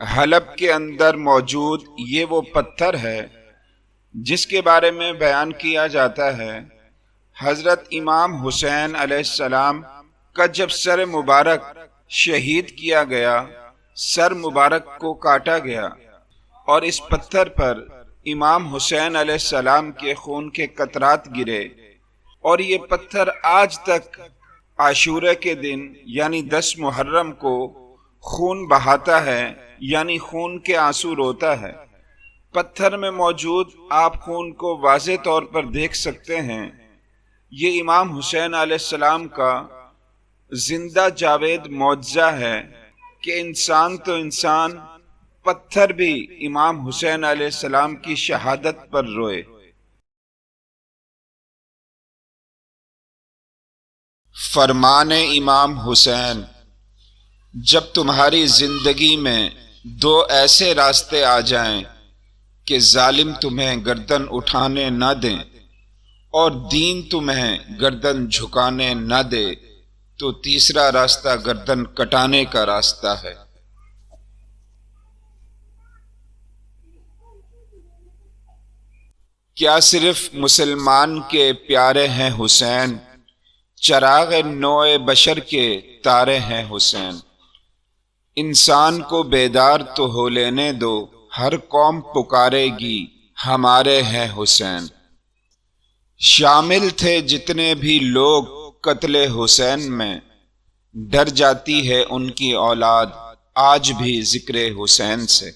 حلب کے اندر موجود یہ وہ پتھر ہے جس کے بارے میں بیان کیا جاتا ہے حضرت امام حسین علیہ السلام کا جب سر مبارک شہید کیا گیا، سر مبارک کو کاٹا گیا اور اس پتھر پر امام حسین علیہ السلام کے خون کے قطرات گرے، اور یہ پتھر آج تک عاشورہ کے دن یعنی 10 محرم کو خون بہاتا ہے، یعنی خون کے آنسو روتا ہے۔ پتھر میں موجود آپ خون کو واضح طور پر دیکھ سکتے ہیں۔ یہ امام حسین علیہ السلام کا زندہ جاوید معجزہ ہے کہ انسان تو انسان، پتھر بھی امام حسین علیہ السلام کی شہادت پر روئے۔ فرمان امام حسین: جب تمہاری زندگی میں 2 ایسے راستے آ جائیں کہ ظالم تمہیں گردن اٹھانے نہ دیں اور دین تمہیں گردن جھکانے نہ دے، تو تیسرا راستہ گردن کٹانے کا راستہ ہے۔ کیا صرف مسلمان کے پیارے ہیں حسین؟ چراغ نوع بشر کے تارے ہیں حسین۔ انسان کو بیدار تو ہو لینے دو، ہر قوم پکارے گی ہمارے ہیں حسین۔ شامل تھے جتنے بھی لوگ قتل حسین میں، ڈر جاتی ہے ان کی اولاد آج بھی ذکر حسین سے۔